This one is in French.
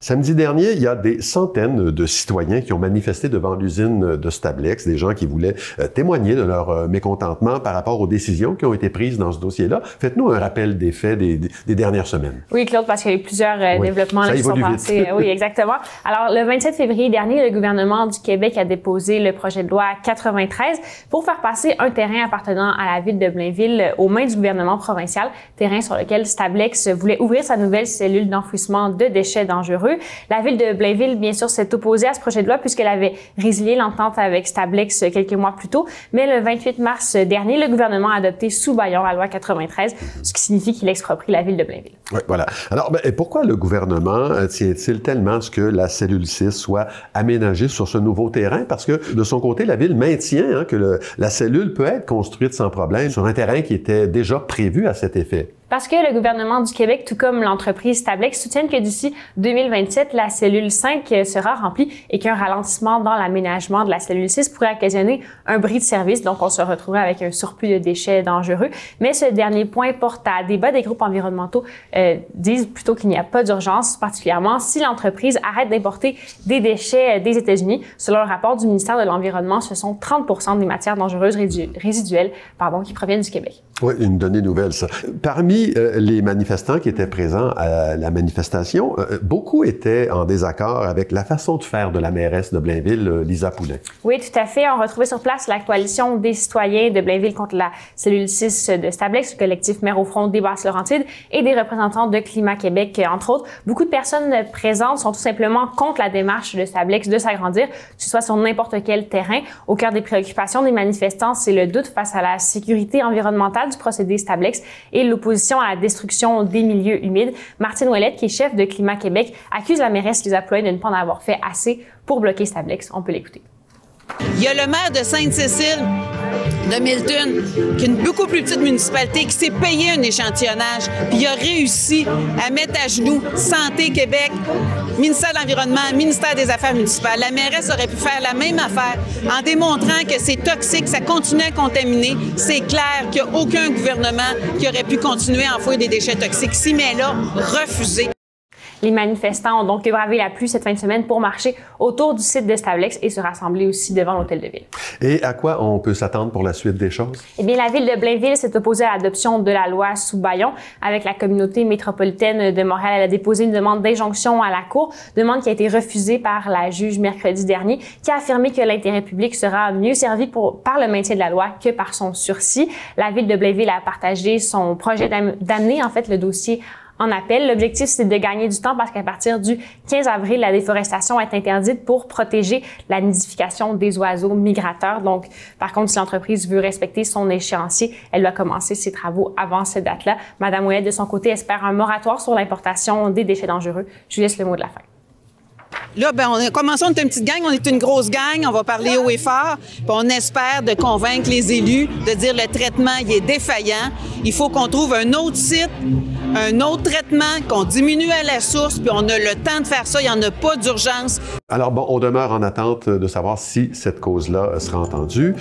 Samedi dernier, il y a des centaines de citoyens qui ont manifesté devant l'usine de Stablex, des gens qui voulaient témoigner de leur mécontentement par rapport aux décisions qui ont été prises dans ce dossier-là. Faites-nous un rappel des faits des dernières semaines. Oui, Claude, parce qu'il y a eu plusieurs développements qui sont passés. Oui, exactement. Alors, le 27 février dernier, le gouvernement du Québec a déposé le projet de loi 93 pour faire passer un terrain appartenant à la ville de Blainville aux mains du gouvernement provincial, terrain sur lequel Stablex voulait ouvrir sa nouvelle cellule d'enfouissement de déchets dangereux. La ville de Blainville, bien sûr, s'est opposée à ce projet de loi puisqu'elle avait résilié l'entente avec Stablex quelques mois plus tôt. Mais le 28 mars dernier, le gouvernement a adopté sous bâillon la loi 93, ce qui signifie qu'il exproprie la ville de Blainville. Oui, voilà. Alors, pourquoi le gouvernement tient-il tellement à ce que la cellule 6 soit aménagée sur ce nouveau terrain? Parce que, de son côté, la ville maintient que la cellule peut être construite sans problème sur un terrain qui était déjà prévu à cet effet. Parce que le gouvernement du Québec, tout comme l'entreprise Stablex, soutiennent que d'ici 2027, la cellule 5 sera remplie et qu'un ralentissement dans l'aménagement de la cellule 6 pourrait occasionner un bris de service. Donc, on se retrouverait avec un surplus de déchets dangereux. Mais ce dernier point porte à débat. Des groupes environnementaux disent plutôt qu'il n'y a pas d'urgence, particulièrement si l'entreprise arrête d'importer des déchets des États-Unis. Selon le rapport du ministère de l'Environnement, ce sont 30% des matières dangereuses résiduelles qui proviennent du Québec. Oui, une donnée nouvelle, ça. Parmi les manifestants qui étaient présents à la manifestation, beaucoup étaient en désaccord avec la façon de faire de la mairesse de Blainville, Lisa Poulin. Oui, tout à fait. On retrouvait sur place la coalition des citoyens de Blainville contre la cellule 6 de Stablex, le collectif Maire au front des Basses-Laurentides et des représentants de Climat Québec, entre autres. Beaucoup de personnes présentes sont tout simplement contre la démarche de Stablex de s'agrandir, que ce soit sur n'importe quel terrain. Au cœur des préoccupations des manifestants, c'est le doute face à la sécurité environnementale du procédé Stablex et l'opposition à la destruction des milieux humides. Martine Ouellette, qui est chef de Climat Québec, accuse la mairesse Lisa Poulin de ne pas en avoir fait assez pour bloquer Stablex. On peut l'écouter. Il y a le maire de Sainte-Cécile, de Milton, qui est une beaucoup plus petite municipalité, qui s'est payé un échantillonnage, puis il a réussi à mettre à genoux Santé Québec, ministère de l'Environnement, ministère des Affaires municipales. La mairesse aurait pu faire la même affaire en démontrant que c'est toxique, ça continue à contaminer. C'est clair qu'il n'y a aucun gouvernement qui aurait pu continuer à enfouir des déchets toxiques ici, mais elle a refusé. Les manifestants ont donc bravé la pluie cette fin de semaine pour marcher autour du site de Stablex et se rassembler aussi devant l'hôtel de ville. Et à quoi on peut s'attendre pour la suite des choses? Eh bien, la ville de Blainville s'est opposée à l'adoption de la loi sous bâillon. Avec la communauté métropolitaine de Montréal, elle a déposé une demande d'injonction à la Cour, demande qui a été refusée par la juge mercredi dernier, qui a affirmé que l'intérêt public sera mieux servi par le maintien de la loi que par son sursis. La ville de Blainville a partagé son projet d'amener le dossier en appel. L'objectif, c'est de gagner du temps parce qu'à partir du 15 avril, la déforestation est interdite pour protéger la nidification des oiseaux migrateurs. Donc, par contre, si l'entreprise veut respecter son échéancier, elle doit commencer ses travaux avant cette date-là. Madame Ouellette, de son côté, espère un moratoire sur l'importation des déchets dangereux. Je vous laisse le mot de la fin. Là, on a commencé, on est une petite gang, on est une grosse gang, on va parler haut et fort, puis on espère de convaincre les élus de dire le traitement, il est défaillant, il faut qu'on trouve un autre site, un autre traitement, qu'on diminue à la source, puis on a le temps de faire ça, il n'y en a pas d'urgence. Alors on demeure en attente de savoir si cette cause-là sera entendue.